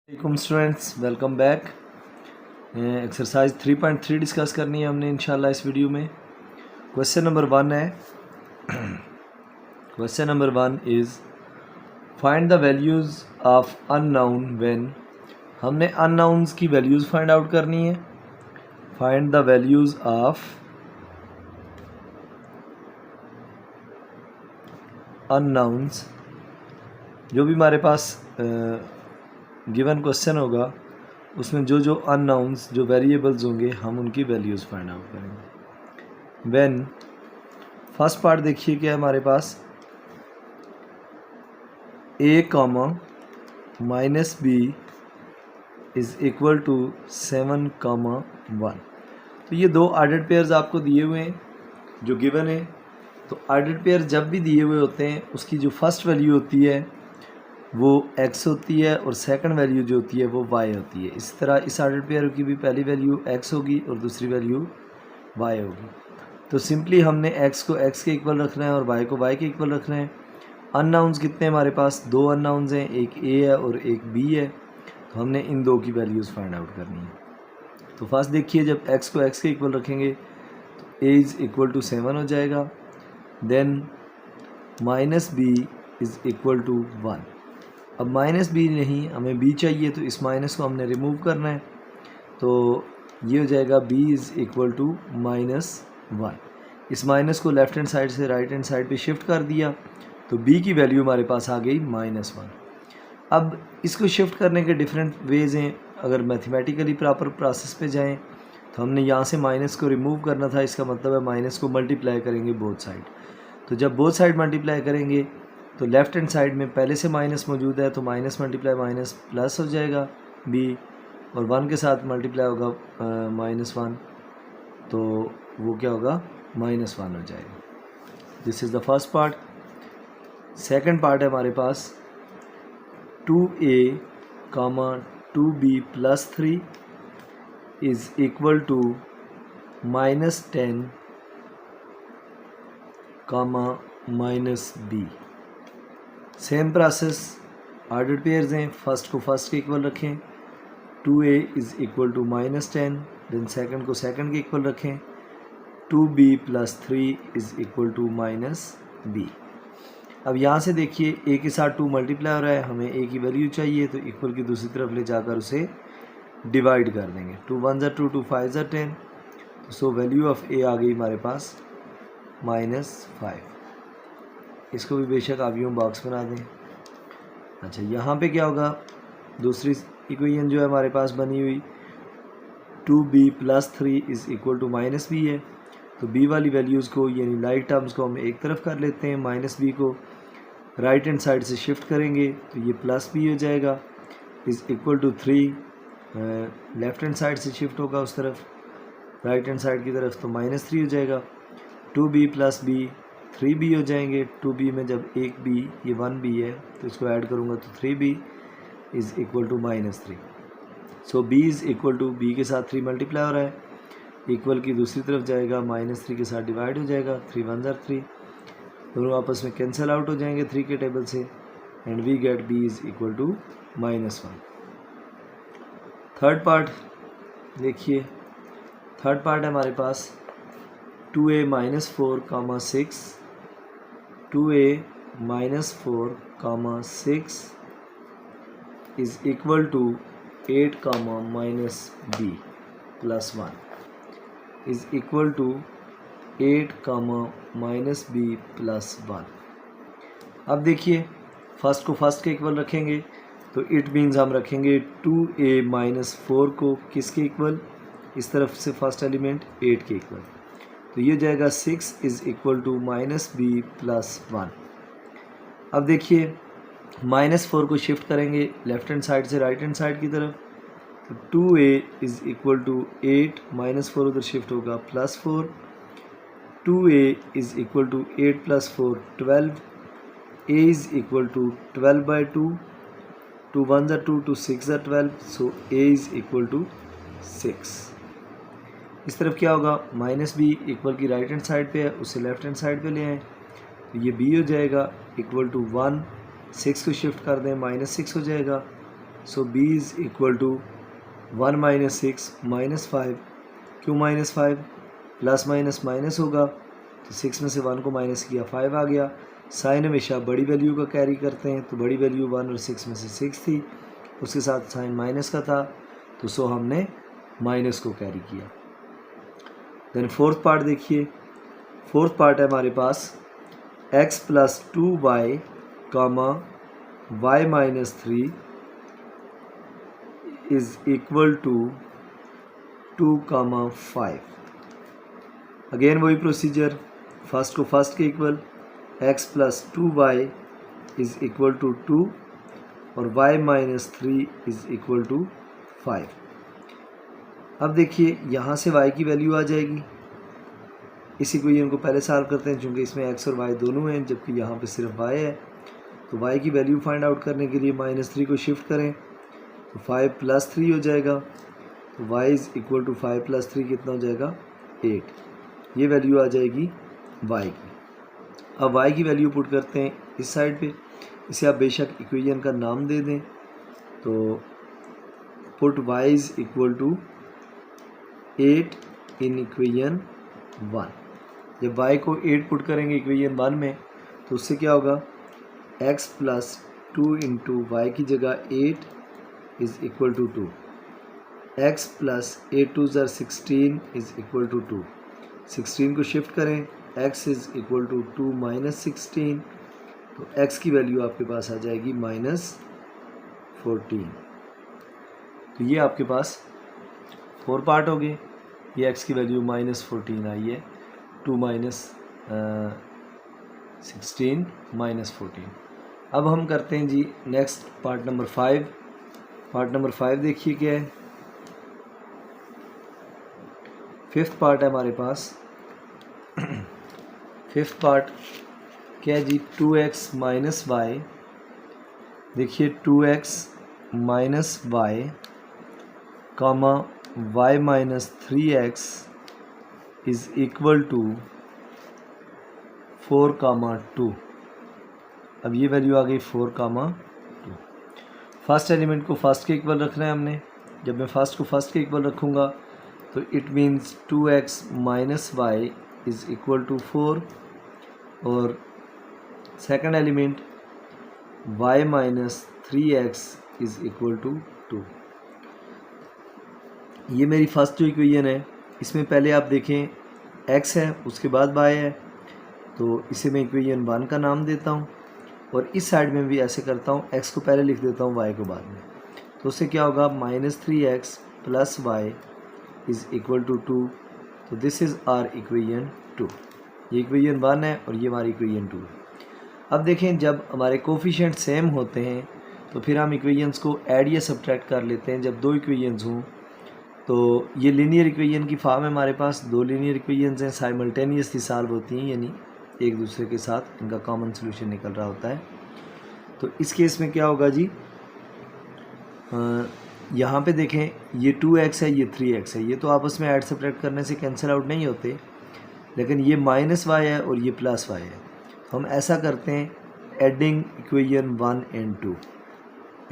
वालेकुम students, welcome back. Exercise 3.3 discuss करनी है हमने इंशाल्लाह इस वीडियो में। क्वेश्चन नंबर 1 है। Question number 1 is find the values of unknown when. हमने अननाउन्स की वैल्यूज़ फाइंड आउट करनी है। Find the values of unknowns. जो भी हमारे पास गिवन क्वेश्चन होगा उसमें जो जो अननाउन्स जो वेरिएबल्स होंगे हम उनकी वैल्यूज़ फाइंड आउट करेंगे। व्हेन फर्स्ट पार्ट देखिए क्या है हमारे पास, a comma minus B is equal to 7 comma 1। तो ये दो ऑर्डर्ड पेयर्स आपको दिए हुए हैं जो गिवन है। तो ऑर्डर्ड पेयर जब भी दिए हुए होते हैं उसकी जो फर्स्ट वैल्यू होती है वो x होती है और सेकंड वैल्यू जो होती है वो y होती है। इस तरह इस ऑर्डर पेयर की भी पहली वैल्यू x होगी और दूसरी वैल्यू y होगी। तो सिंपली हमने x को x के इक्वल रखना है और y को y के इक्वल रखना है। अननाउन्स कितने हैं हमारे पास? दो अननाउन्स हैं, एक a है और एक b है। तो हमने इन दो की वैल्यूज़ फाइंड आउट करनी है। तो फर्स्ट देखिए, जब x को x के इक्वल रखेंगे तो a इज़ इक्वल टू 7 हो जाएगा। Then minus b is equal to 1। अब माइनस बी नहीं, हमें बी चाहिए, तो इस माइनस को हमने रिमूव करना है। तो ये हो जाएगा b इज़ इक्वल टू -1। इस माइनस को लेफ़्ट हैंड साइड से राइट हैंड साइड पे शिफ्ट कर दिया तो b की वैल्यू हमारे पास आ गई -1। अब इसको शिफ्ट करने के डिफरेंट वेज़ हैं। अगर मैथमेटिकली प्रॉपर प्रोसेस पे जाएं तो हमने यहाँ से माइनस को रिमूव करना था। इसका मतलब है माइनस को मल्टीप्लाई करेंगे बोथ साइड। तो जब बोथ साइड मल्टीप्लाई करेंगे तो लेफ़्ट हैंड साइड में पहले से माइनस मौजूद है तो माइनस मल्टीप्लाई माइनस प्लस हो जाएगा b, और 1 के साथ मल्टीप्लाई होगा -1 तो वो क्या होगा -1 हो जाएगा। This is the first part. Second part है हमारे पास 2a comma 2b plus 3 is equal to -10 comma -b। Same process, ordered pairs हैं। फर्स्ट को फर्स्ट के इक्वल रखें, 2a is equal to -10। Then second को सेकंड के इक्वल रखें, 2b plus 3 is equal to -b। अब यहाँ से देखिए a के साथ 2 मल्टीप्लाई हो रहा है, हमें a की वैल्यू चाहिए तो इक्वल की दूसरी तरफ ले जाकर उसे डिवाइड कर देंगे। 2 1 ज़ा 2, 2 5 ज़ा 10। सो वैल्यू ऑफ a आ गई हमारे पास -5। इसको भी बेशक आप यूँ बॉक्स बना दें। अच्छा, यहाँ पे क्या होगा, दूसरी इक्वेशन जो है हमारे पास बनी हुई 2b plus 3 is equal to -b है। तो b वाली वैल्यूज़ को यानी लाइक टर्म्स को हम एक तरफ कर लेते हैं, -b को राइट हैंड साइड से शिफ्ट करेंगे तो ये +b हो जाएगा is equal to 3। Left hand side से शिफ्ट होगा उस तरफ राइट हैंड साइड की तरफ तो -3 हो जाएगा। 2b प्लस b 3b हो जाएंगे। 2b में जब एक b ये 1b है तो इसको ऐड करूँगा तो 3b is equal to -3। So b is equal to b के साथ 3 मल्टीप्लाई हो रहा है, इक्वल की दूसरी तरफ जाएगा, -3 के साथ डिवाइड हो जाएगा। 3 1 ज़ा 3, दोनों आपस में कैंसिल आउट हो जाएंगे 3 के टेबल से and we get b is equal to -1। Third part देखिए, थर्ड पार्ट है हमारे पास 2a -4 comma 6, 2a -4 comma 6 is equal to 8 comma -b plus 1 is equal to 8 comma -b plus 1। अब देखिए, फर्स्ट को फर्स्ट के इक्वल रखेंगे तो इट मीन्स हम रखेंगे 2a -4 को किसके इक्वल, इस तरफ से फर्स्ट एलिमेंट 8 के इक्वल, तो ये जाएगा 6 is equal to -b plus 1। अब देखिए -4 को शिफ्ट करेंगे लेफ़्ट हैंड साइड से राइट हैंड साइड की तरफ तो 2a इज़ इक्वल टू 8, -4 उधर शिफ्ट होगा +4, 2a is equal to 8 plus 4 12, a is equal to 12/2, 2 1 ज़ा 2, 2 6 ज़ा 12, so a is equal to 6। इस तरफ क्या होगा, -b इक्वल की राइट हैंड साइड पे है उसे लेफ़्ट हैंड साइड पे ले आएँ तो ये b हो जाएगा इक्वल टू 1। 6 को शिफ्ट कर दें -6 हो जाएगा, so b is equal to 1 minus 6 minus 5। क्यों माइनस 5? प्लस माइनस माइनस होगा, तो 6 में से 1 को माइनस किया 5 आ गया। साइन हमेशा बड़ी वैल्यू का कैरी करते हैं, तो बड़ी वैल्यू 1 और 6 में से 6 थी, उसके साथ साइन माइनस का था, तो सो हमने माइनस को कैरी किया। देन फोर्थ पार्ट देखिए, फोर्थ पार्ट है हमारे पास x plus 2y comma y minus 3 is equal to 2 comma 5। Again वही प्रोसीजर, फर्स्ट को फर्स्ट के equal, x plus 2y is equal to 2 और y minus 3 is equal to 5। अब देखिए यहाँ से y की वैल्यू आ जाएगी। इस इक्वेशन को पहले सॉल्व करते हैं, चूँकि इसमें x और y दोनों हैं, जबकि यहाँ पे सिर्फ y है। तो y की वैल्यू फाइंड आउट करने के लिए -3 को शिफ्ट करें, तो 5 + 3 हो जाएगा। तो y इज़ इक्वल टू 5 + 3 कितना हो जाएगा? 8। ये वैल्यू आ जाएगी y की। अब y की वैल्यू पुट करते हैं इस साइड पे। इसे आप बेशक इक्वेशन का नाम दे दें, तो put y is equal to 8 in equation 1। जब y को 8 पुट करेंगे इक्वेशन 1 में, तो उससे क्या होगा? x प्लस 2 इंटू वाई की जगह 8 is equal to 2। x plus 8 2 ज़र 16 इज़ इक्वल टू 2। 16 को शिफ्ट करें, x is equal to 2 minus 16, तो x की वैल्यू आपके पास आ जाएगी -14। तो ये आपके पास 4 पार्ट हो गए। ये x की वैल्यू -14 आई है, 2 माइनस 16 -14। अब हम करते हैं जी next part number 5। Part number 5 देखिए क्या है। फिफ्थ पार्ट है हमारे पास। फिफ्थ पार्ट क्या है जी? 2x minus Y. देखिए 2x minus Y comma y minus 3x is equal to 4 comma 2। अब ये वैल्यू आ गई 4 कामा 2। फर्स्ट एलिमेंट को फर्स्ट के इक्वल रखना है हमने। जब मैं फर्स्ट को फर्स्ट के इक्वल रखूँगा तो it means 2x minus Y is equal to 4, और second element y minus 3x is equal to 2। ये मेरी फर्स्ट जो इक्वेशन है, इसमें पहले आप देखें x है, उसके बाद y है, तो इसे मैं इक्वेशन 1 का नाम देता हूँ। और इस साइड में भी ऐसे करता हूँ, x को पहले लिख देता हूँ, y को बाद में। तो उससे क्या होगा? -3x plus y is equal to 2। तो दिस इज़ आर इक्वेशन 2। ये इक्वेशन 1 है और ये हमारी इक्वेशन 2 है। अब देखें, जब हमारे कोफिशिएंट सेम होते हैं तो फिर हम इक्वेशंस को ऐड या सब्ट्रैक्ट कर लेते हैं। जब दो इक्वेशंस हों तो ये लीनियर इक्वेशन की फॉर्म है हमारे पास। दो लीनियर इक्वेशंस हैं, साइमल्टेनियसली सॉल्व होती हैं, यानी एक दूसरे के साथ इनका कॉमन सोल्यूशन निकल रहा होता है। तो इस केस में क्या होगा जी? यहाँ पे देखें, ये 2x है, ये 3x है, ये तो आपस में ऐड सब्ट्रैक्ट करने से कैंसिल आउट नहीं होते, लेकिन ये -y है और ये +y है। हम ऐसा करते हैं, adding equation 1 and 2,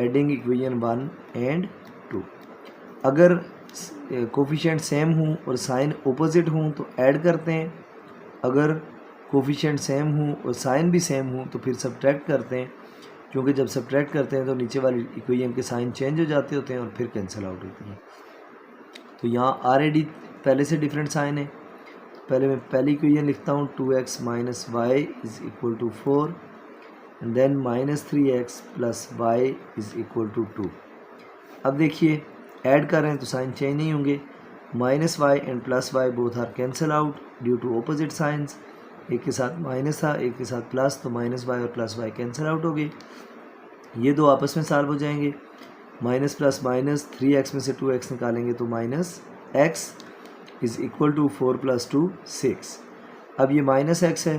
adding equation 1 and 2। अगर कोफिशिएंट सेम हों और साइन ऑपोजिट हों तो ऐड करते हैं, अगर कोफिशिएंट सेम हों और साइन भी सेम हों तो फिर सब्ट्रैक्ट करते हैं, क्योंकि जब सब्ट्रैक्ट करते हैं तो नीचे वाली इक्वेशन के साइन चेंज हो जाते होते हैं और फिर कैंसिल आउट होती हैं। तो यहाँ ऑलरेडी पहले से डिफरेंट साइन है। पहले मैं पहली इक्वेशन लिखता हूँ, 2x minus Y is equal to 4 and then -3x plus Y is equal to 2। अब देखिए, ऐड कर रहे हैं तो साइन चेंज नहीं होंगे। -y and +y both are cancel out due to opposite signs. एक के साथ माइनस था, एक के साथ प्लस, तो -y और +y कैंसिल आउट हो गए। ये दो आपस में सॉल्व हो जाएंगे। माइनस प्लस माइनस, 3x में से 2x निकालेंगे तो -x इज़ इक्वल टू 4 + 2 6। अब ये -x है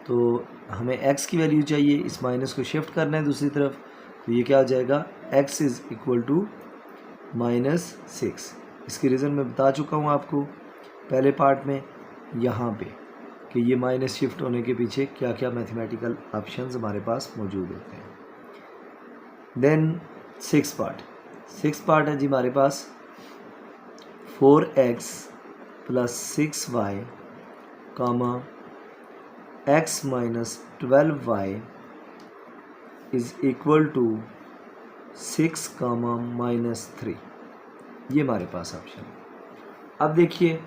तो हमें x की वैल्यू चाहिए, इस माइनस को शिफ्ट करना है दूसरी तरफ, तो ये क्या हो जाएगा? x is equal to -6। इसकी रीज़न मैं बता चुका हूँ आपको पहले पार्ट में यहाँ पे, कि ये माइनस शिफ्ट होने के पीछे क्या क्या मैथमेटिकल ऑप्शंस हमारे पास मौजूद होते हैं। Then 6th part, six part है जी हमारे पास 4x plus 6y comma x minus 12y is equal to 6 comma minus 3। ये हमारे पास ऑप्शन है। अब देखिए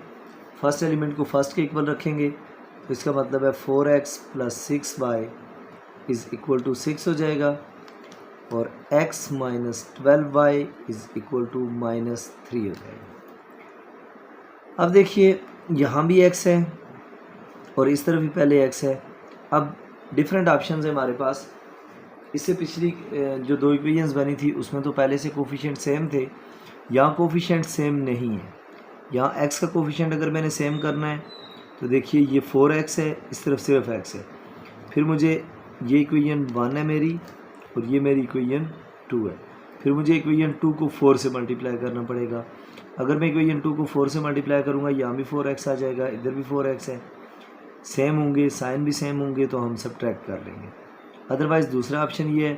फर्स्ट एलिमेंट को फर्स्ट के इक्वल रखेंगे तो इसका मतलब है 4x plus 6y is equal to 6 हो जाएगा और x minus 12y is equal to minus 3 हो जाएगा। अब देखिए यहाँ भी x है और इस तरफ भी पहले x है। अब डिफरेंट ऑप्शंस है हमारे पास। इससे पिछली जो दो इक्वेशंस बनी थी उसमें तो पहले से कोफिशिएंट सेम थे, यहाँ कोफिशिएंट सेम नहीं है। यहाँ x का कोफिशिएंट अगर मैंने सेम करना है तो देखिए ये 4x है, इस तरफ सिर्फ x है। फिर मुझे ये इक्वेशन 1 है मेरी और ये मेरी इक्वेशन 2 है। फिर मुझे इक्वेशन 2 को 4 से मल्टीप्लाई करना पड़ेगा। अगर मैं इक्वेशन 2 को 4 से मल्टीप्लाई करूँगा यहाँ भी 4x आ जाएगा, इधर भी 4x है, सेम होंगे, साइन भी सेम होंगे तो हम सब्ट्रैक्ट कर लेंगे। अदरवाइज़ दूसरा ऑप्शन ये है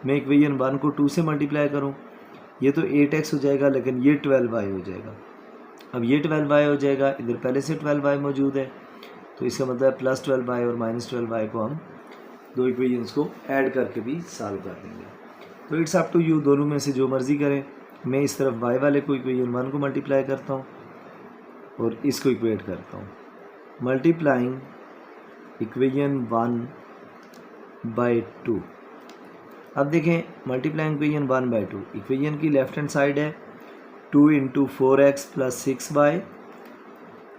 मैं इक्वेशन 1 को 2 से मल्टीप्लाई करूँ, ये तो 8x हो जाएगा लेकिन ये 12y हो जाएगा। अब ये 12y हो जाएगा, इधर पहले से 12y मौजूद है तो इसका मतलब प्लस 12y और माइनस 12y को हम दो इक्वेशंस को ऐड करके भी सॉल्व कर देंगे। तो इट्स अप टू यू, दोनों में से जो मर्ज़ी करें। मैं इस तरफ y वाले को इक्वेशन 1 को मल्टीप्लाई करता हूँ और इसको इक्वेट करता हूँ। Multiplying equation 1 by 2। अब देखें मल्टीप्लाइंग इक्वेशन 1 बाई 2, इक्वेशन की लेफ्ट हैंड साइड है 2 into 4x plus 6y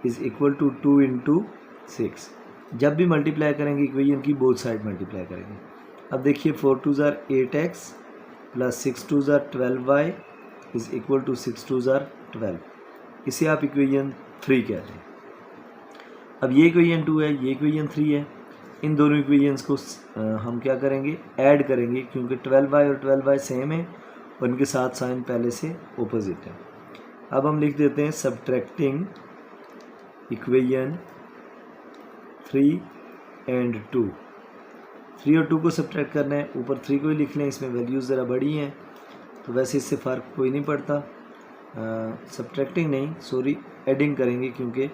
is equal to 2 into 6। जब भी मल्टीप्लाई करेंगे इक्वेशन की बोथ साइड मल्टीप्लाई करेंगे। अब देखिए 4 2 ज़ार 8x प्लस 6 2 ज़ार 12y इज़ इक्वल टू 6 2 ज़ार 12। इसे आप इक्वेशन 3 कहते हैं। अब ये इक्वेशन 2 है, ये इक्वेशन 3 है। इन दोनों इक्वेशंस को हम क्या करेंगे, ऐड करेंगे, क्योंकि 12y और 12y सेम है और इनके साथ साइन पहले से ऑपोजिट है। अब हम लिख देते हैं सब्ट्रैक्टिंग इक्वेशन 3 एंड 2। 3 और 2 को सब्ट्रैक्ट करना है, ऊपर 3 को ही लिख लें, इसमें वैल्यूज़ ज़रा बड़ी हैं तो वैसे इससे फ़र्क कोई नहीं पड़ता। सब्ट्रैक्टिंग नहीं, सॉरी, एडिंग करेंगे क्योंकि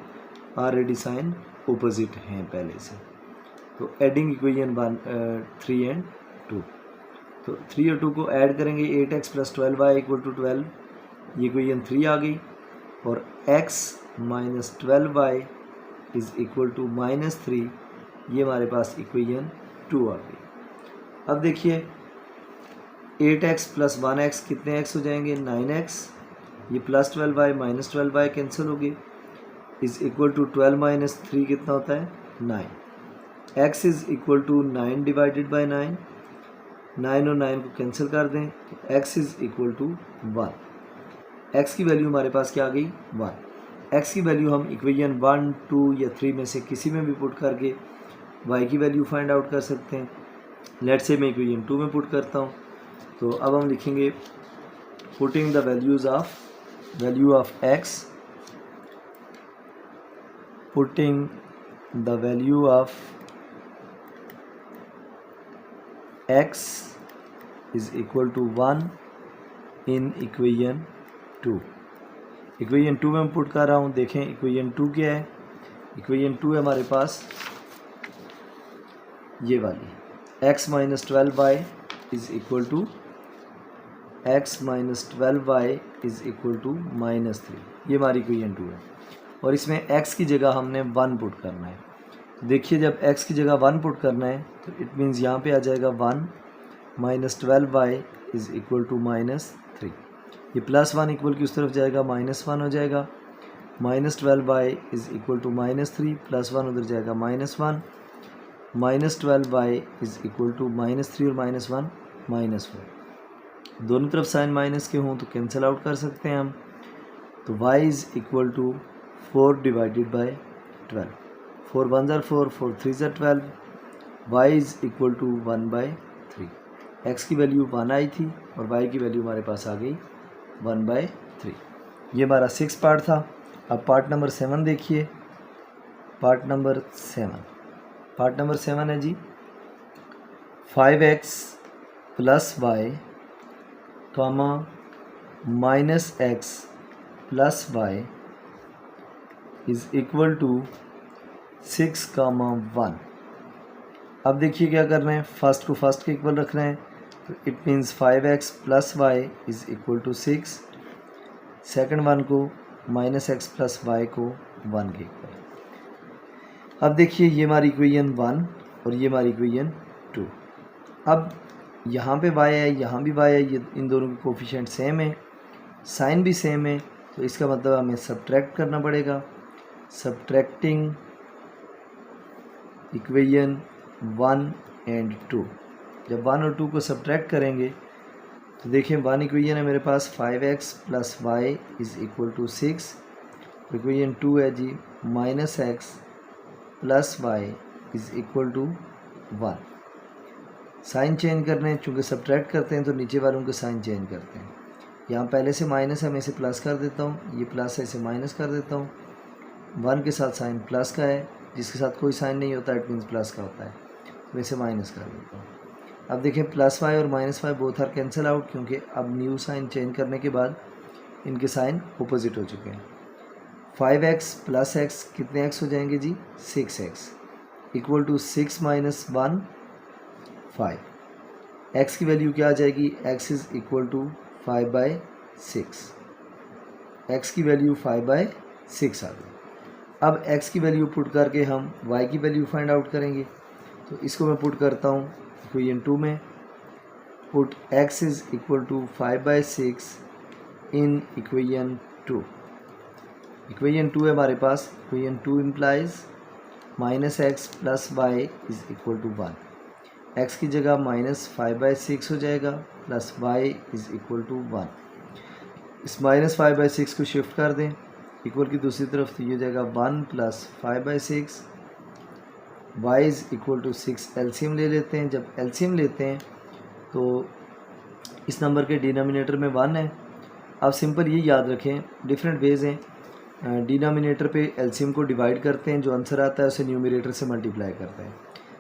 ऑलरेडी साइन ऑपोजिट हैं पहले से। तो एडिंग इक्वेशन 3 एंड 2, तो 3 और 2 को ऐड करेंगे, 8x plus 12y equal to 12, ये इक्वेशन 3 आ गई और x minus 12y is equal to minus 3, ये हमारे पास इक्वेशन 2 आ गई। अब देखिए 8x प्लस 1x कितने x हो जाएंगे, 9x, ये plus 12y minus 12y cancel हो गई, इज़ इक्वल टू 12 माइनस 3 कितना होता है, 9। x is equal to 9 divided by 9, 9 और 9 को कैंसिल कर दें तो x is equal to 1। x की वैल्यू हमारे पास क्या आ गई, 1। x की वैल्यू हम इक्वेशन 1, 2 या 3 में से किसी में भी पुट करके y की वैल्यू फाइंड आउट कर सकते हैं। लेट्स से मैं इक्वेशन 2 में पुट करता हूँ, तो अब हम लिखेंगे putting the value of x, putting the value of x is equal to 1 in equation 2। Equation 2 में पुट कर रहा हूँ। देखें इक्वेशन 2 क्या है, इक्वेशन 2 है हमारे पास ये वाली, x minus 12y is equal to x minus 12y is equal to minus 3, ये हमारी इक्वेशन 2 है और इसमें x की जगह हमने 1 पुट करना है। देखिए जब x की जगह 1 पुट करना है तो इट मीन्स यहाँ पे आ जाएगा 1 minus 12y is equal to minus 3, ये प्लस 1 इक्वल की उस तरफ जाएगा माइनस 1 हो जाएगा, minus 12y is equal to minus 3, plus 1 उधर जाएगा minus 1, minus 12y is equal to minus 3 और माइनस 1 माइनस 4। दोनों तरफ साइन माइनस के हों तो कैंसिल आउट कर सकते हैं हम, तो y is equal to 4 divided by 12, 4 1 ज़ार 4, 4 3 ज़ार 12, y is equal to 1 by 3। x की वैल्यू 1 आई थी और y की वैल्यू हमारे पास आ गई 1 बाई 3। ये हमारा 6 पार्ट था। अब पार्ट नंबर 7 देखिए, पार्ट नंबर 7 है जी 5x plus y comma minus x plus Y is equal to 6,1। अब देखिए क्या कर रहे हैं, फर्स्ट को फर्स्ट के इक्वल रख रहे हैं, तो it means 5x plus Y is equal to 6। Second one को माइनस एक्स प्लस वाई को 1 के इक्वल। अब देखिए ये हमारी इक्वेशन 1 और ये हमारी इक्वेशन 2। अब यहाँ पे y है, यहाँ भी y है, ये इन दोनों के कोफिशिएंट सेम है, साइन भी सेम है, तो इसका मतलब हमें सब्ट्रैक्ट करना पड़ेगा। Subtracting equation 1 and 2। जब 1 और 2 को सब्ट्रैक्ट करेंगे तो देखिए 1 इक्वेशन है मेरे पास 5x plus Y is equal to 6। Equation 2 है जी minus x plus Y is equal to 1। Sign change करने हैं, चूँकि सब्ट्रैक्ट करते हैं तो नीचे वालों के साइन चेंज करते हैं। यहाँ पहले से माइनस है, मैं इसे प्लस कर देता हूँ, ये प्लस है, इसे माइनस कर देता हूँ। 1 के साथ साइन प्लस का है, जिसके साथ कोई साइन नहीं होता इट मीन्स प्लस का होता है, तो इसे माइनस कर देता हूँ। अब देखिए प्लस वाई और minus Y both are cancel out, क्योंकि अब न्यू साइन चेंज करने के बाद इनके साइन अपोजिट हो चुके हैं। 5x प्लस एक्स कितने x हो जाएंगे जी, 6x equal to 6 minus 1 5। x की वैल्यू क्या आ जाएगी, x is equal to 5/6। x की वैल्यू 5/6 आ गई। अब x की वैल्यू पुट करके हम y की वैल्यू फाइंड आउट करेंगे, तो इसको मैं पुट करता हूँ इक्वेशन 2 में। Put x is equal to 5/6 in equation 2। Equation 2 है हमारे पास, equation 2 implies minus x plus Y is equal to 1। x की जगह माइनस 5/6 हो जाएगा plus y is equal to 1। इस माइनस 5/6 को शिफ्ट कर दें इक्वल की दूसरी तरफ, तो ये हो जाएगा 1 plus 5/6। y is equal to 6। LCM ले लेते हैं, जब एलसीएम लेते हैं तो इस नंबर के डिनोमिनेटर में 1 है। अब सिंपल ये याद रखें, डिफरेंट वेज हैं, डिनोमिनेटर पे एलसीएम को डिवाइड करते हैं, जो आंसर आता है उसे न्यूमरेटर से मल्टीप्लाई करते हैं।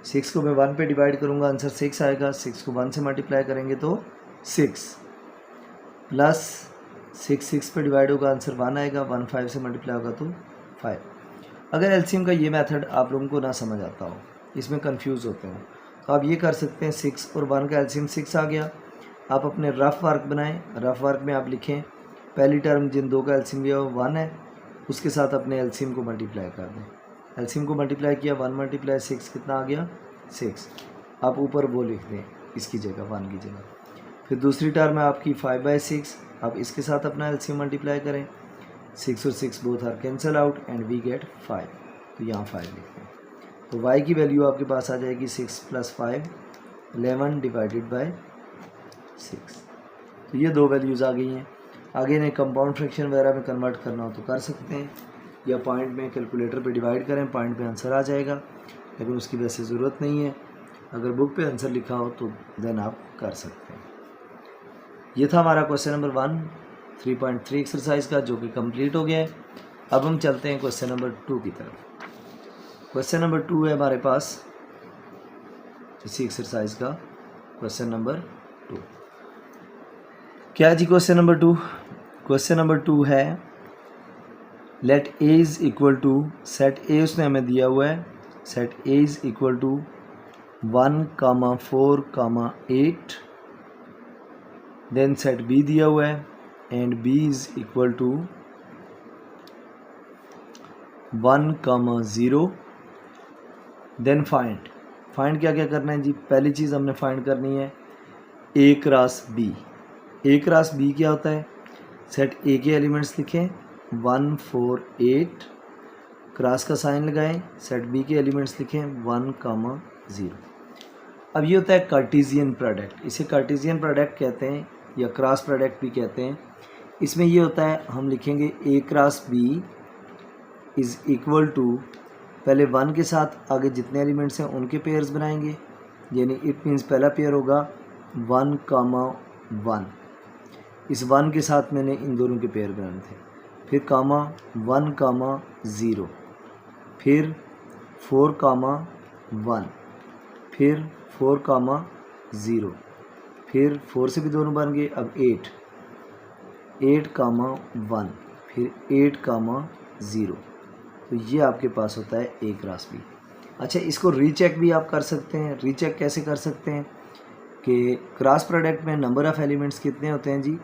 6 को मैं 1 पे डिवाइड करूँगा, आंसर 6 आएगा। 6 को 1 से मल्टीप्लाई करेंगे तो 6 प्लस 6 पे डिवाइड होगा, आंसर 1 आएगा। 1 5 से मल्टीप्लाई होगा तो 5। अगर एलसीएम का ये मेथड आप लोगों को ना समझ आता हो, इसमें कंफ्यूज होते हो, तो आप ये कर सकते हैं, 6 और 1 का एलसीएम 6 आ गया। आप अपने रफ़ वर्क बनाएं, रफ़ वर्क में आप लिखें पहली टर्म जिन दो का एलसीएम लिया वो 1 है, उसके साथ अपने एलसीएम को मल्टीप्लाई कर दें। एलसीएम को मल्टीप्लाई किया, 1 मल्टीप्लाई 6 कितना आ गया, 6। आप ऊपर वो लिख दें इसकी जगह 1 की जगह। फिर दूसरी टर्म है आपकी 5/6, आप इसके साथ अपना एलसीएम मल्टीप्लाई करें। 6 और 6 both are cancel out and we get 5, तो यहाँ 5 लिखते हैं। तो y की वैल्यू आपके पास आ जाएगी 6 प्लस 5 11 डिवाइडेड बाय 6। तो ये दो वैल्यूज़ आ गई हैं। आगे इन्हें कंपाउंड फ्रैक्शन वगैरह में कन्वर्ट करना हो तो कर सकते हैं, या पॉइंट में कैलकुलेटर पे डिवाइड करें, पॉइंट पे आंसर आ जाएगा, लेकिन उसकी वैसे ज़रूरत नहीं है। अगर बुक पे आंसर लिखा हो तो देन आप कर सकते हैं। ये था हमारा क्वेश्चन नंबर 1 3.3 एक्सरसाइज का, जो कि कंप्लीट हो गया है। अब हम चलते हैं क्वेश्चन नंबर 2 की तरफ। क्वेश्चन नंबर 2 है हमारे पास इसी एक्सरसाइज का क्वेश्चन नंबर 2। क्या जी क्वेश्चन नंबर 2? क्वेश्चन नंबर 2 है let A is equal to, set A उसने हमें दिया हुआ है, set A is equal to 1, 4, 8। Then set B दिया हुआ है and B is equal to 1, 0। Then find क्या क्या करना है जी? पहली चीज़ हमने फाइंड करनी है ए क्रॉस बी। ए क्रॉस बी क्या होता है? सेट ए के एलिमेंट्स लिखें 1, 4, 8, क्रॉस का साइन लगाएं, सेट बी के एलिमेंट्स लिखें 1, 0। अब ये होता है कार्टेशियन प्रोडक्ट, इसे कार्टेशियन प्रोडक्ट कहते हैं या क्रॉस प्रोडक्ट भी कहते हैं। इसमें ये होता है, हम लिखेंगे a cross b is equal to, पहले 1 के साथ आगे जितने एलिमेंट्स हैं उनके पेयर्स बनाएंगे, यानी इट मीन्स पहला पेयर होगा 1, 1। इस 1 के साथ मैंने इन दोनों के पेयर बनाने थे। फिर 1, 0, फिर 4, 1, फिर 4, 0, फिर 4 से भी दोनों बन गए। अब 8, 8, 1, फिर 8, 0। तो ये आपके पास होता है A क्रॉस B। अच्छा, इसको रीचेक भी आप कर सकते हैं। रीचेक कैसे कर सकते हैं कि क्रॉस प्रोडक्ट में नंबर ऑफ़ एलिमेंट्स कितने होते हैं जी?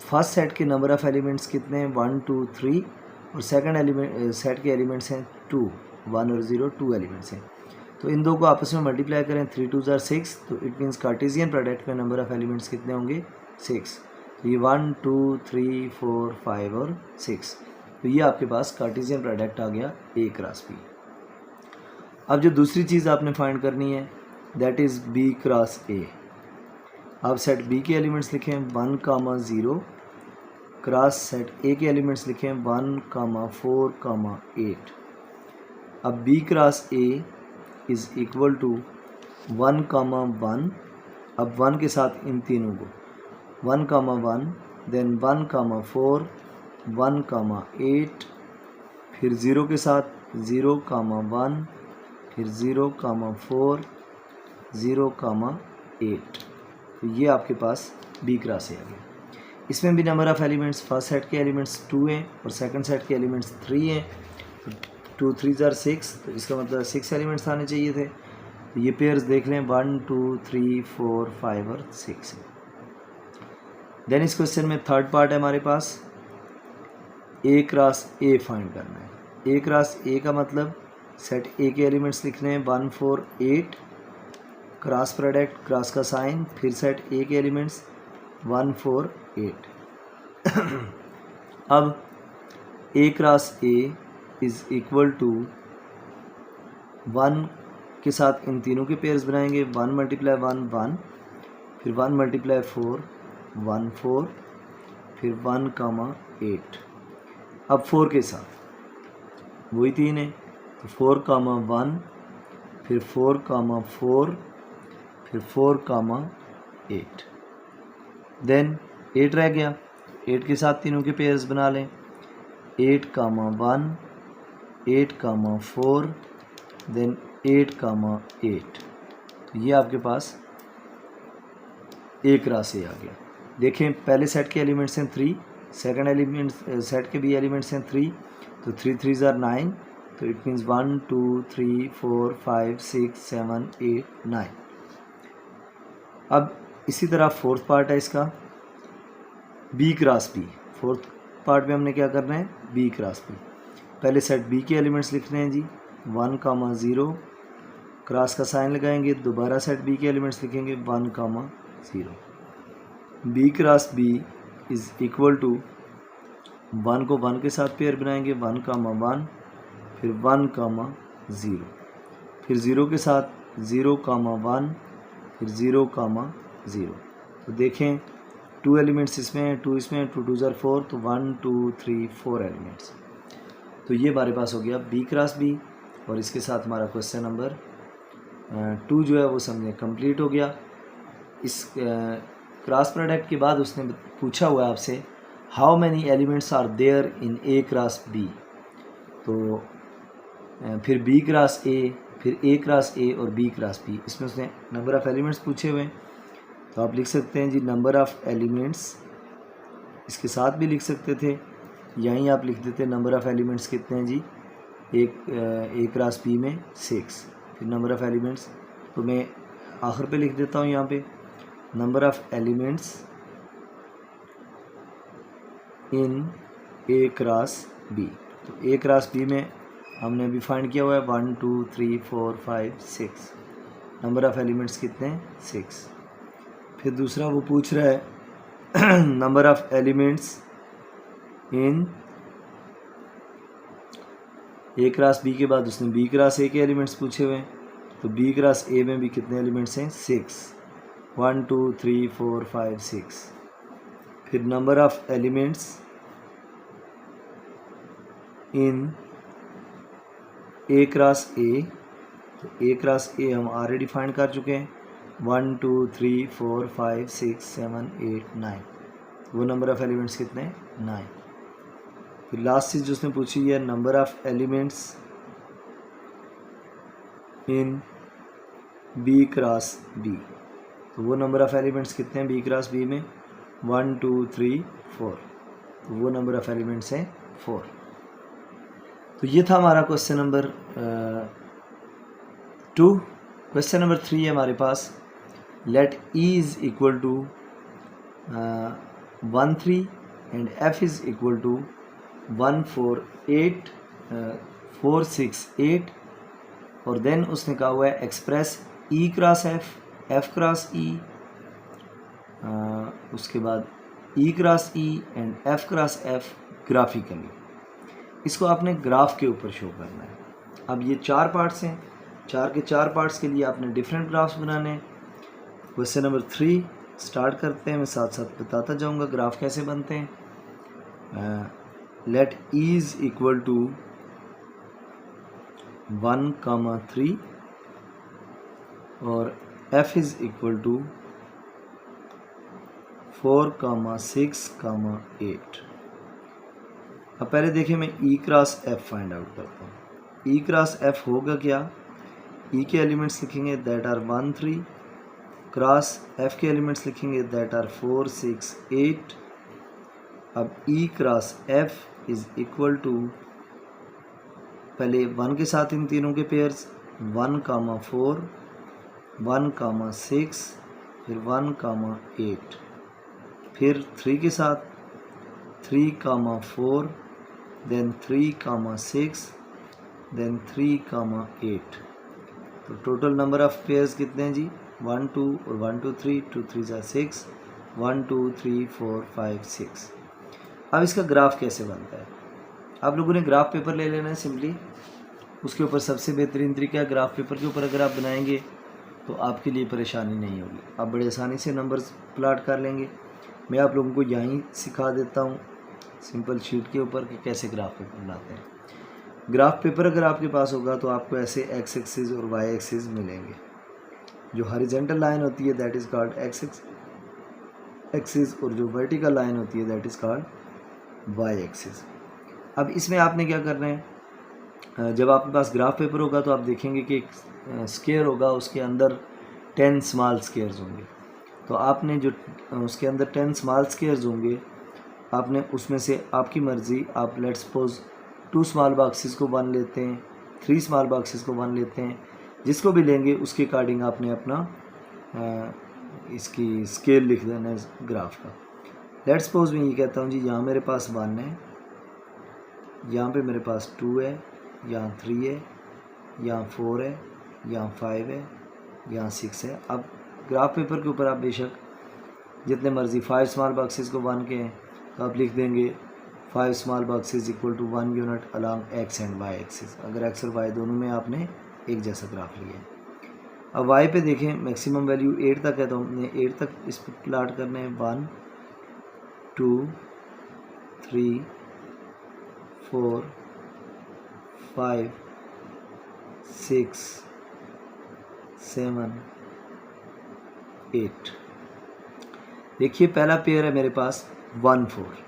फर्स्ट सेट के नंबर ऑफ़ एलिमेंट्स कितने हैं? 1, 2, 3, और सेकंड एलिमेंट सेट के एलिमेंट्स हैं 2, 1 और 0, 2 एलिमेंट्स हैं। तो इन दो को आपस में मल्टीप्लाई करें, 3 2 6, तो इट मीन्स कार्टेशियन प्रोडक्ट में नंबर ऑफ़ एलिमेंट्स कितने होंगे? 6। तो ये 1, 2, 3, 4, 5 और 6। तो ये आपके पास कार्टेशियन प्रोडक्ट आ गया A क्रॉस B। अब जो दूसरी चीज़ आपने फाइंड करनी है that is B cross A। आप सेट B के एलिमेंट्स लिखें 1, 0, क्रॉस सेट A के एलिमेंट्स लिखें 1, 4, 8। अब B cross A is equal to 1, 1। अब 1 के साथ इन तीनों को 1, 1, देन 1, 4, 1, 8, फिर 0 के साथ 0, 1, फिर 0, 4, 0, 8। तो ये आपके पास B क्रॉस A आ गया। इसमें भी number of elements first set के एलिमेंट्स 2 हैं और सेकंड सेट के एलिमेंट्स 3 हैं। 2 3 6, तो इसका मतलब 6 एलिमेंट्स आने चाहिए थे। तो ये पेयर्स देख लें 1, 2, 3, 4, 5 और 6 है। देन इस क्वेश्चन में थर्ड पार्ट है हमारे पास A क्रॉस A फाइंड करना है। A क्रॉस A का मतलब सेट A के एलिमेंट्स लिखने हैं 1, 4, 8, क्रॉस प्रोडक्ट, क्रॉस का साइन, फिर सेट A के एलिमेंट्स 1, 4, 8। अब A cross A is equal to 1 के साथ इन तीनों के पेयर्स बनाएंगे। 1 मल्टीप्लाई 1, 1, फिर 1 मल्टीप्लाई 4, 1, 4, फिर 1, 8। अब 4 के साथ वही 3 है, तो 4, 1, फिर 4, 4, फिर 4, 8। देन 8 रह गया। 8 के साथ तीनों के पेयर्स बना लें। 8, 1, 8, 4, देन 8, 8। तो ये आपके पास A क्रॉस A आ गया। देखें, पहले सेट के एलिमेंट्स हैं 3, सेकंड एलिमेंट्स सेट के भी एलिमेंट्स हैं 3, तो 3 3 ज़ार 9, तो इट मीन्स 1, 2, 3, 4, 5, 6, 7, 8, 9। अब इसी तरह फोर्थ पार्ट है इसका B cross B। Fourth part में हमने क्या करना है? B cross B। पहले सेट B के एलिमेंट्स लिखने हैं जी 1, 0, क्रॉस का साइन लगाएंगे, दोबारा सेट B के एलिमेंट्स लिखेंगे 1, 0। B cross B is equal to 1 को 1 के साथ पेयर बनाएंगे 1, 1, फिर 1, 0, फिर 0 के साथ 0, 1, फिर 0, 0। तो देखें 2 एलिमेंट्स इसमें हैं, 2 इसमें हैं, 2 2 ज़ार 4, तो 1, 2, 3, 4 एलिमेंट्स। तो ये हमारे पास हो गया B क्रॉस B, और इसके साथ हमारा क्वेश्चन नंबर 2 जो है वो समझे कंप्लीट हो गया। इस क्रॉस प्रोडक्ट के बाद उसने पूछा हुआ है आपसे how many elements are there in A cross B। तो फिर B क्रॉस A, फिर A क्रॉस A और B क्रॉस B, इसमें उसने नंबर ऑफ़ एलिमेंट्स पूछे हुए हैं। तो आप लिख सकते हैं जी नंबर ऑफ़ एलिमेंट्स, इसके साथ भी लिख सकते थे, यहीं आप लिख देते नंबर ऑफ़ एलिमेंट्स कितने हैं जी A क्रॉस B में 6, फिर नंबर ऑफ़ एलिमेंट्स, तो मैं आखिर पे लिख देता हूँ यहाँ पे number of elements in A cross B। तो A क्रॉस B में हमने अभी फाइंड किया हुआ है 1, 2, 3, 4, 5, 6, नंबर ऑफ़ एलिमेंट्स कितने हैं? 6। फिर दूसरा वो पूछ रहा है number of elements in A cross B के बाद उसने B क्रॉस A के एलिमेंट्स पूछे हुए हैं। तो B क्रॉस A में भी कितने एलिमेंट्स हैं? 6, 1, 2, 3, 4, 5, 6। फिर number of elements in A cross A, तो A क्रॉस A हम ऑलरेडी फाइंड कर चुके हैं 1, 2, 3, 4, 5, 6, 7, 8, 9। वो नंबर ऑफ़ एलिमेंट्स कितने हैं? 9। फिर लास्ट चीज़ जो उसने पूछी है number of elements in B cross B। तो वो नंबर ऑफ़ एलिमेंट्स कितने हैं B क्रॉस B में? 1 2 3 4, तो वो नंबर ऑफ एलिमेंट्स हैं 4। तो ये था हमारा क्वेश्चन नंबर 2। क्वेश्चन नंबर 3 है हमारे पास, let E is equal to 1 3 and F is equal to 1 4 8 4 6 8, और देन उसने कहा हुआ है express E cross F, F cross E, उसके बाद E cross E and F cross F graphically. इसको आपने ग्राफ के ऊपर शो करना है। अब ये 4 पार्ट्स हैं, 4 के 4 पार्ट्स के लिए आपने डिफरेंट ग्राफ्स बनाने हैं। क्वेश्चन नंबर 3 स्टार्ट करते हैं, मैं साथ साथ बताता जाऊंगा ग्राफ कैसे बनते हैं। Let E is equal to 1 3 और F इज इक्वल टू 4 6 8। अब पहले देखिए मैं E cross F find out करता हूँ। E क्रॉस F होगा क्या, E के एलिमेंट्स लिखेंगे दैट आर 1 3, क्रॉस F के एलिमेंट्स लिखेंगे दैट आर 4 6 8। अब E cross F is equal to, पहले 1 के साथ इन तीनों के पेयर्स 1 4 1 6, फिर 1 8, फिर 3 के साथ 3 4, देन 3 6, देन 3 8। तो टोटल नंबर ऑफ पेयर्स कितने हैं जी, 1 2 और 1 2 3, 2 3 6, 1 2 3 4 5 6। अब इसका ग्राफ कैसे बनता है, आप लोगों ने ग्राफ पेपर ले लेना है सिंपली। उसके ऊपर सबसे बेहतरीन तरीका है, ग्राफ पेपर के ऊपर अगर आप बनाएंगे तो आपके लिए परेशानी नहीं होगी, आप बड़े आसानी से नंबर्स प्लाट कर लेंगे। मैं आप लोगों को यहीं सिखा देता हूँ सिंपल शीट के ऊपर कि कैसे ग्राफ पेपर बनाते हैं। ग्राफ पेपर अगर आपके पास होगा तो आपको ऐसे एक्स एक्सिस और वाई एक्सिस मिलेंगे। जो हॉरिजॉन्टल लाइन होती है that is called x axis, और जो वर्टिकल लाइन होती है that is called y axis. अब इसमें आपने क्या करना है, जब आपके पास ग्राफ पेपर होगा तो आप देखेंगे कि एक स्क्वायर होगा, उसके अंदर 10 स्मॉल स्क्वायर्स होंगे। तो आपने जो उसके अंदर 10 स्मॉल स्क्वायर्स होंगे, आपने उसमें से आपकी मर्ज़ी, आप लेट्स सपोज 2 स्मॉल बॉक्सेस को 1 लेते हैं, 3 स्मॉल बॉक्सेस को 1 लेते हैं, जिसको भी लेंगे उसके अकॉर्डिंग आपने अपना इसकी स्केल लिख देना है ग्राफ का। लेट्स सपोज मैं ये कहता हूँ जी यहाँ मेरे पास 1 है, यहाँ पे मेरे पास 2 है, यहाँ 3 है, यहाँ 4 है, यहाँ 5 है, यहाँ 6 है। अब ग्राफ पेपर के ऊपर आप बेशक जितने मर्जी 5 स्मॉल बॉक्सेस को 1 के हैं तो आप लिख देंगे 5 small boxes equal to 1 unit along x and y axis, अगर एक्स और वाई दोनों में आपने एक जैसा ग्राफ लिया है। अब वाई पे देखें मैक्सिमम वैल्यू 8 तक है, तो हमने 8 तक इस पर प्लाट करने हैं। 1 2 3 4 5 6 7 8। देखिए पहला पेयर है मेरे पास 1 4।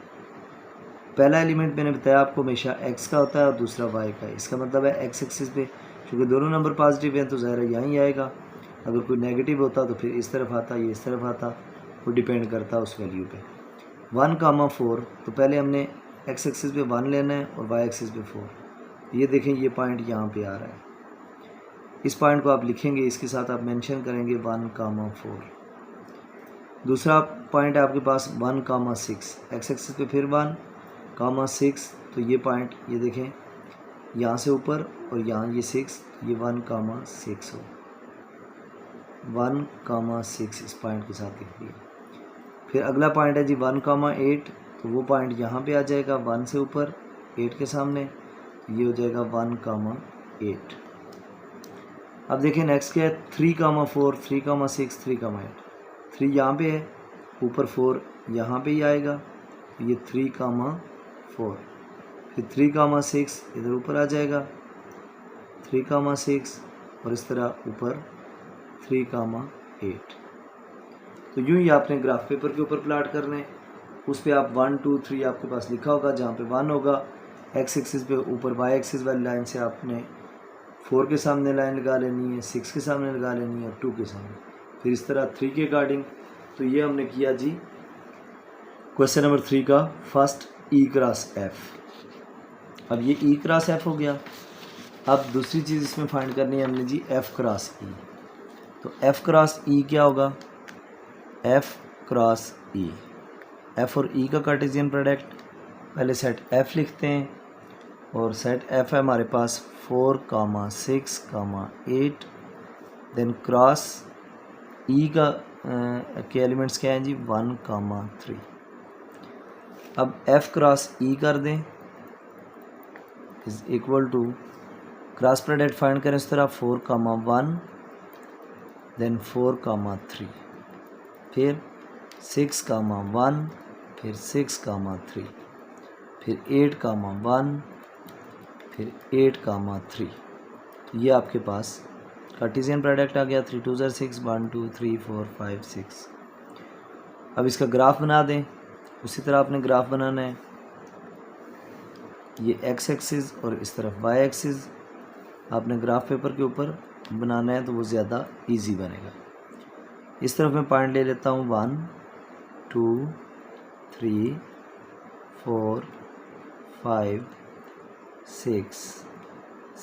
पहला एलिमेंट मैंने बताया आपको हमेशा x का होता है और दूसरा y का है। इसका मतलब है एक्स एक्सिस पे क्योंकि दोनों नंबर पॉजिटिव हैं तो ज़ाहिर है यहीं आएगा। अगर कोई नेगेटिव होता तो फिर इस तरफ आता, ये इस तरफ आता, वो डिपेंड करता उस वैल्यू पे। 1 4, तो पहले हमने x एक्सिस पे 1 लेना है और y एक्सिस पे 4। ये देखें ये पॉइंट यहाँ पे आ रहा है, इस पॉइंट को आप लिखेंगे, इसके साथ आप मेंशन करेंगे 1 4। दूसरा पॉइंट है आपके पास 1 6, एक्स एक्सिस पे फिर 1 6, तो ये पॉइंट ये देखें यहाँ से ऊपर और यहाँ ये 6, ये 1 6 हो, 1 6 इस पॉइंट के साथ लिख दिया। फिर अगला पॉइंट है जी 1 8, तो वो पॉइंट यहाँ पे आ जाएगा 1 से ऊपर 8 के सामने, ये हो जाएगा 1 8। अब देखें नेक्स्ट क्या है 3 4, 3 6, 3 8। 3 यहाँ पे है, ऊपर 4 यहाँ पे ही आएगा, ये 3 4, फिर 3 6 इधर ऊपर आ जाएगा, 3 6, और इस तरह ऊपर 3 8। तो यूँ ही आपने ग्राफ पेपर के ऊपर प्लाट करने, उस पर आप 1 2 3 आपके पास लिखा होगा, जहाँ पे 1 होगा एक्स एक्सिस पे ऊपर, वाई एक्सिस वाली लाइन से आपने 4 के सामने लाइन लगा लेनी है, 6 के सामने लगा लेनी है और 2 के सामने, फिर इस तरह 3 के अकॉर्डिंग। तो ये हमने किया जी क्वेश्चन नंबर 3 का फर्स्ट ई क्रॉस एफ। अब ये ई क्रॉस एफ हो गया। अब दूसरी चीज़ इसमें फाइंड करनी है हमने जी एफ क्रॉस ई। तो एफ क्रॉस ई क्या होगा? एफ क्रॉस ई, एफ और ई का कार्टेशियन प्रोडक्ट, पहले सेट एफ लिखते हैं और सेट एफ है हमारे पास 4, 6, 8, देन क्रॉस ई का के एलिमेंट्स क्या हैं जी 1, 3। अब एफ क्रॉस ई कर दें is equal to cross product find करें इस तरह 4, 1, देन 4, 3, फिर 6, 1, फिर 6, 3, फिर 8, 1, फिर 8, 3। ये आपके पास कार्टेशियन प्रोडक्ट आ गया। 3 2 6, 1 2 3 4 5 6। अब इसका ग्राफ बना दें। उसी तरह आपने ग्राफ बनाना है, ये एक्स एक्सिस और इस तरफ वाई एक्सिस आपने ग्राफ पेपर के ऊपर बनाना है तो वो ज़्यादा इजी बनेगा। इस तरफ मैं पॉइंट ले लेता हूँ 1 2 3 4 5 6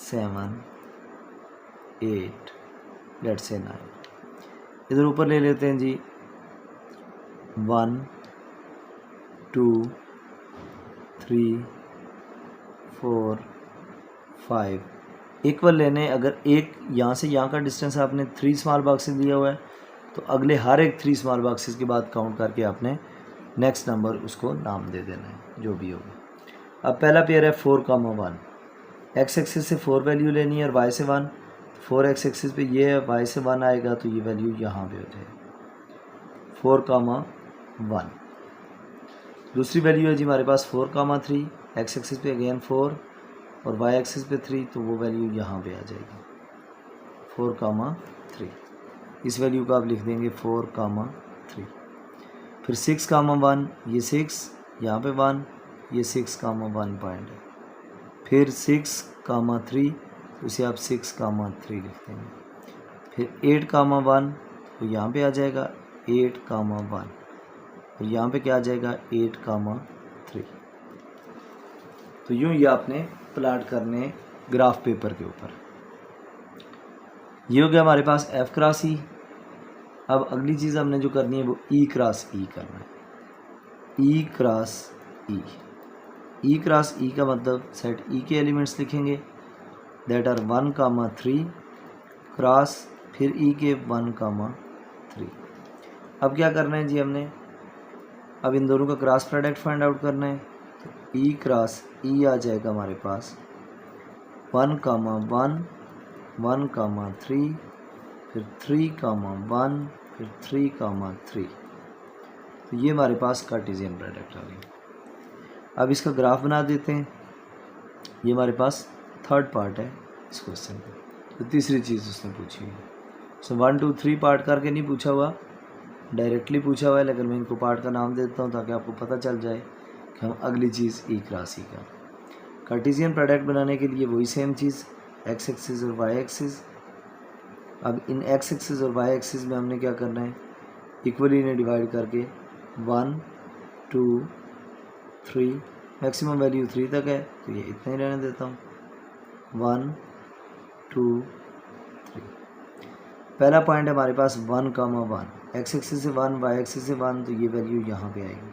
7 8 लेट्स से 9। इधर ऊपर ले लेते हैं जी 1 2 3 4 5 इक्वल लेने। अगर एक यहाँ से यहाँ का डिस्टेंस आपने 3 स्मॉल बॉक्सेस दिया हुआ है तो अगले हर एक 3 स्मॉल बॉक्सेस के बाद काउंट करके आपने नेक्स्ट नंबर उसको नाम दे देना है जो भी होगा। अब पहला पेयर है 4, 1। एक्स एक्सिस से 4 वैल्यू लेनी है और वाई से 1। 4 एक्स एक्सिस पे ये है, वाई से 1 आएगा तो ये वैल्यू यहाँ पे हो जाएगी 4, 1। दूसरी वैल्यू है जी हमारे पास 4, 3। एक्स एक्सिस पे अगेन 4 और वाई एक्सिस पे 3 तो वो वैल्यू यहाँ पे आ जाएगी 4, 3। इस वैल्यू का आप लिख देंगे 4, 3। फिर 6, 1, ये 6 यहाँ पे 1, ये 6, 1 पॉइंट है। फिर 6, 3 तो इसे आप 6, 3 लिख देंगे। फिर 8, 1 तो यहाँ पे आ जाएगा 8, 1 और यहाँ पे क्या आ जाएगा 8, 3। तो यूँ ये आपने प्लाट करने ग्राफ पेपर के ऊपर। ये हो गया हमारे पास एफ क्रॉस ई। अब अगली चीज़ हमने जो करनी है वो ई क्रॉस ई करना है। ई क्रॉस ई, ई क्रॉस ई का मतलब सेट ई के एलिमेंट्स लिखेंगे दैट आर 1, 3 क्रॉस फिर ई के 1, 3। अब क्या करना है जी हमने, अब इन दोनों का क्रॉस प्रोडक्ट फाइंड आउट करना है। तो ई क्रॉस ई आ जाएगा हमारे पास 1, 1, 1, 3, फिर 3, 1, फिर 3, 3। तो ये हमारे पास कार्टेशियन प्रोडक्ट आ गई। अब इसका ग्राफ बना देते हैं। ये हमारे पास थर्ड पार्ट है इस क्वेश्चन का। तो तीसरी चीज़ उसने पूछी है। सो 1 2 3 पार्ट करके नहीं पूछा हुआ, डायरेक्टली पूछा हुआ है, लेकिन मैं इनको पार्ट का नाम देता हूँ ताकि आपको पता चल जाए कि हम अगली चीज़ ई क्रॉस ई का कार्टेशियन प्रोडक्ट बनाने के लिए वही सेम चीज़ एक्स एक्सिस और वाई एक्सिस। अब इन एक्स एक्सिस और वाई एक्सिस में हमने क्या करना है, इक्वली इन्हें डिवाइड करके 1 2 3 मैक्सिमम वैल्यू 3 तक है तो ये इतना ही रहने देता हूँ 1 2 3। पहला पॉइंट है हमारे पास 1, 1 एक्स एक्सिस से 1 वाई एक्सिस से 1 तो ये वैल्यू यहाँ पे आएगी।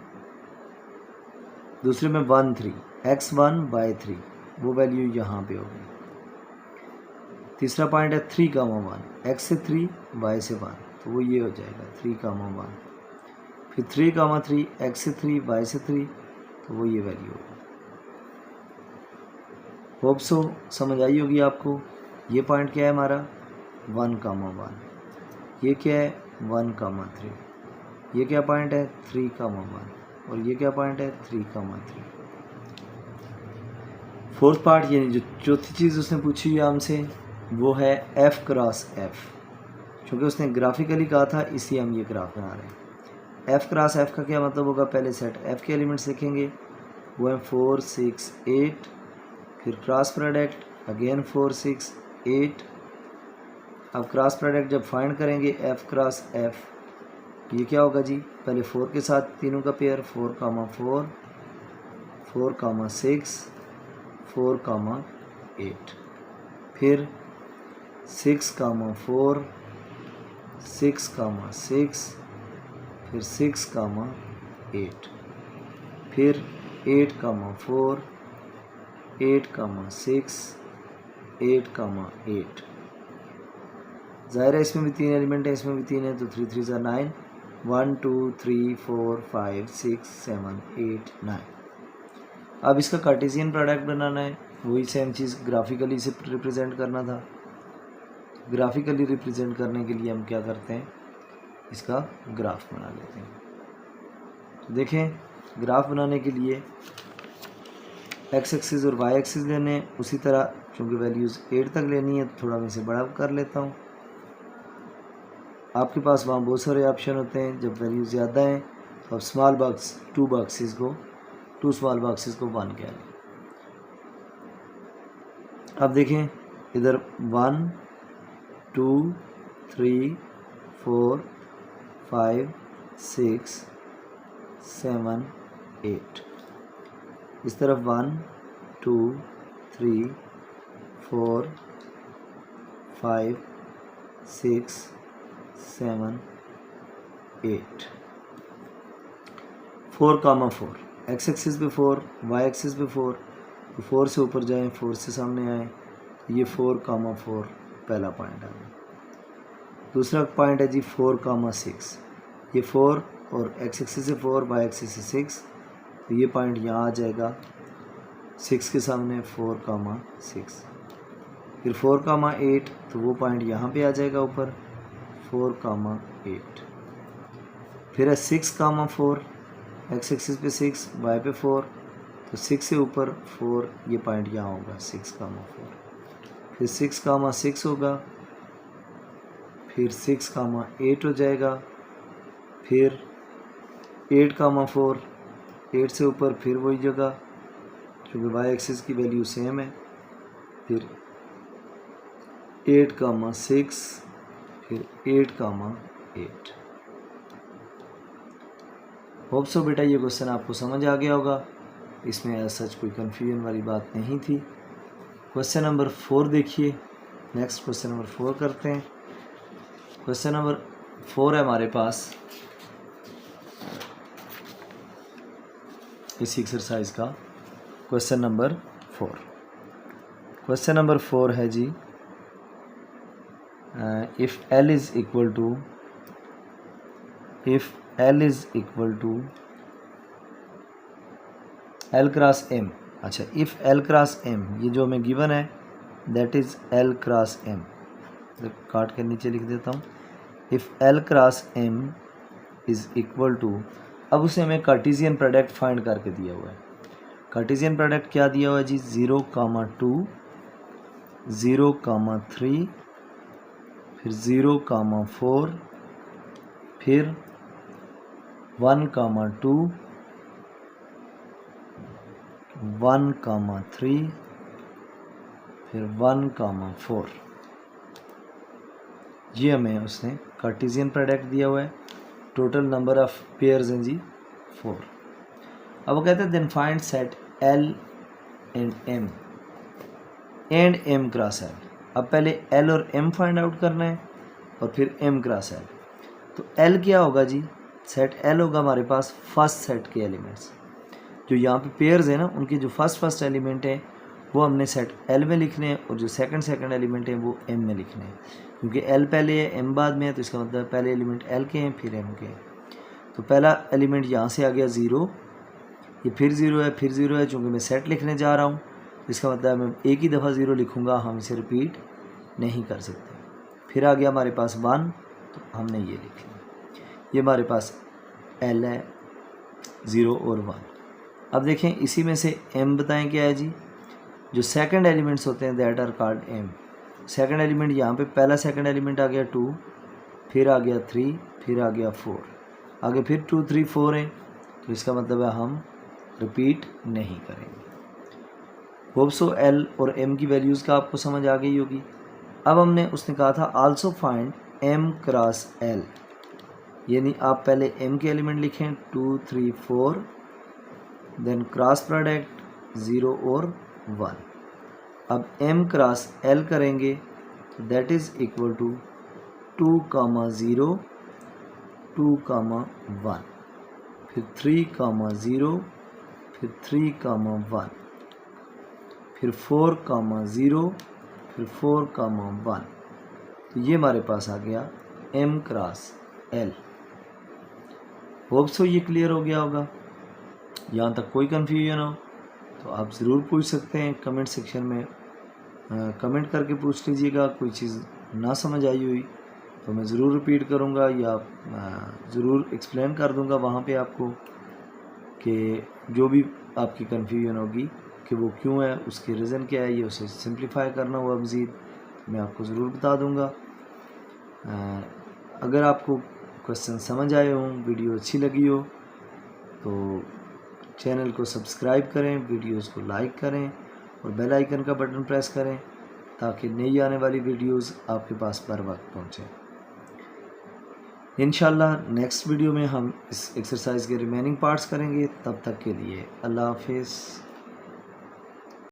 दूसरे में 1 3 x1 y3 वो वैल्यू यहाँ पे होगी। तीसरा पॉइंट है 3, 1 x से 3 y से 1 तो वो ये हो जाएगा 3, 1। फिर 3, 3 x से 3 y से 3 तो वो ये वैल्यू होगी। होप सो समझ आई होगी आपको। ये पॉइंट क्या है हमारा 1, 1। ये क्या है 1, 3। ये क्या पॉइंट है 3, 1 और ये क्या पॉइंट है 3, 3। फोर्थ पार्ट यानी जो चौथी चीज़ उसने पूछी है हमसे वो है एफ क्रॉस एफ। क्योंकि उसने ग्राफिकली कहा था इसलिए हम ये ग्राफ बना रहे हैं। एफ क्रॉस एफ का क्या मतलब होगा, पहले सेट एफ के एलिमेंट्स लिखेंगे वो हैं 4 6 8, फिर क्रॉस प्रोडक्ट अगेन 4 6 8। अब क्रॉस प्रोडक्ट जब फाइंड करेंगे एफ क्रॉस एफ ये क्या होगा जी, पहले 4 के साथ तीनों का पेयर 4, 4, 4, 6, 4, 8, फिर 6, 4, 6, 6, फिर 6, 8, फिर 8, 4, 8, 6, 8, 8। ज़ाहिर है इसमें भी 3 एलिमेंट है, इसमें भी 3 है, तो 3 3 ज़ा 9, 1 2 3 4 5 6 7 8 9। अब इसका कार्टेशियन प्रोडक्ट बनाना है, वही सेम चीज़ ग्राफिकली से रिप्रेजेंट करना था। ग्राफिकली रिप्रेजेंट करने के लिए हम क्या करते हैं, इसका ग्राफ बना लेते हैं। तो देखें, ग्राफ बनाने के लिए एक्स एक्सिस और वाई एक्सिस लेने हैं, उसी तरह चूँकि वैल्यूज़ 8 तक लेनी है तो थोड़ा मैं इसे बड़ा कर लेता हूँ। आपके पास वहाँ बहुत सारे ऑप्शन होते हैं, जब वैल्यू ज़्यादा हैं तो आप स्मॉल बॉक्स 2 स्मॉल बॉक्सेस को 1 कह लें। अब देखें इधर 1 2 3 4 5 6 7 8, इस तरफ 1 2 3 4 5 6 7 8, 4, 4, एक्स एक्सिस पे 4, वाई एक्सिस पे 4, तो 4 से ऊपर जाएं, 4 से सामने आएँ, ये 4, 4 पहला पॉइंट आ गया। दूसरा पॉइंट है जी 4, 6, ये 4 और एक्स एक्सिस से 4, वाई एक्सिस से 6, तो ये पॉइंट यहाँ आ जाएगा 6 के सामने 4, 6, फिर 4, 8, तो वो पॉइंट यहाँ पे आ जाएगा ऊपर 4, 8, फिर है 6, 4, एक्स एक्सिस पे 6, वाई पे 4, तो 6 से ऊपर 4, ये पॉइंट यहाँ होगा 6, 4, फिर 6, 6 होगा, फिर 6, 8 हो जाएगा, फिर 8, 4, 8 से ऊपर फिर वही जगह, क्योंकि वाई एक्सिस की वैल्यू सेम है, फिर 8, 6, फिर 8, 8। होप सो बेटा ये क्वेश्चन आपको समझ आ गया होगा, इसमें ऐसा सच कोई कन्फ्यूजन वाली बात नहीं थी। क्वेश्चन नंबर 4 देखिए, नेक्स्ट क्वेश्चन नंबर 4 करते हैं। क्वेश्चन नंबर 4 है हमारे पास इसी एक्सरसाइज का क्वेश्चन नंबर 4। क्वेश्चन नंबर 4 है जी, if L is equal to L cross M। अच्छा, इफ़ L क्रॉस M, ये जो हमें गिवन है that is L cross M, काट के नीचे लिख देता हूँ। If L cross M is equal to, अब उसे हमें कार्टेशियन प्रोडक्ट फाइंड करके दिया हुआ है। कार्टेशियन प्रोडक्ट क्या दिया हुआ है जी, 0, 2, 0, 3, फिर 0, 4, फिर 1, 2, 1, 3, फिर 1, 4। ये हमें उसने कार्टेशियन प्रोडक्ट दिया हुआ है। टोटल नंबर ऑफ पेयर्स हैं जी 4। अब वो कहते हैं then find set L and M and M cross L। अब पहले L और M फाइंड आउट करना है और फिर M क्रॉस L। तो L क्या होगा जी, सेट L होगा हमारे पास फर्स्ट सेट के एलिमेंट्स, जो यहाँ पे पेयर्स है ना, उनके जो फर्स्ट एलिमेंट है वो हमने सेट L में लिखने हैं, और जो सेकंड एलिमेंट है वो M में लिखने हैं। क्योंकि L पहले है M बाद में है, तो इसका मतलब पहले एलिमेंट L के हैं फिर M के हैं। तो पहला एलिमेंट यहाँ से आ गया 0, ये फिर 0 है, फिर 0 है, चूँकि मैं सेट लिखने जा रहा हूँ इसका मतलब मैं एक ही दफ़ा 0 लिखूँगा, हम इसे रिपीट नहीं कर सकते। फिर आ गया हमारे पास 1, तो हमने ये लिख लिया, ये हमारे पास L है 0 और 1। अब देखें इसी में से M बताएं क्या है जी, जो सेकंड एलिमेंट्स होते हैं that are called M। Second element यहाँ पे पहला सेकंड एलिमेंट आ गया 2, फिर आ गया 3, फिर आ गया 4, आगे फिर 2 3 4 है, तो इसका मतलब है हम रिपीट नहीं करेंगे। होप सो L और M की वैल्यूज़ का आपको समझ आ गई होगी। अब हमने उसने कहा था also find M cross L, यानी आप पहले m के एलिमेंट लिखें 2 3 4, देन क्रॉस प्रोडक्ट 0 और 1। अब m क्रॉस l करेंगे तो दैट इज़ इक्वल टू 2, 0, 2, 1, फिर 3, 0, फिर 3, 1, फिर 4, 0, फिर 4, 1। तो ये हमारे पास आ गया m cross l। Hope so ये क्लियर हो गया होगा। यहाँ तक कोई कन्फ्यूजन हो तो आप ज़रूर पूछ सकते हैं कमेंट सेक्शन में, कमेंट करके पूछ लीजिएगा। कोई चीज़ ना समझ आई हुई तो मैं ज़रूर रिपीट करूँगा या ज़रूर एक्सप्लेन कर दूँगा वहाँ पे आपको, कि जो भी आपकी कन्फ्यूजन होगी कि वो क्यों है, उसकी रीज़न क्या है, ये उसे सिंप्लीफाई करना हुआ मज़ीद मैं आपको ज़रूर बता दूँगा। अगर आपको क्वेश्चन समझ आए हों, वीडियो अच्छी लगी हो तो चैनल को सब्सक्राइब करें, वीडियोस को लाइक करें और बेल आइकन का बटन प्रेस करें ताकि नई आने वाली वीडियोस आपके पास बर वक्त पहुँचें। इंशाल्लाह नेक्स्ट वीडियो में हम इस एक्सरसाइज के रिमेनिंग पार्ट्स करेंगे। तब तक के लिए अल्लाह हाफिज़।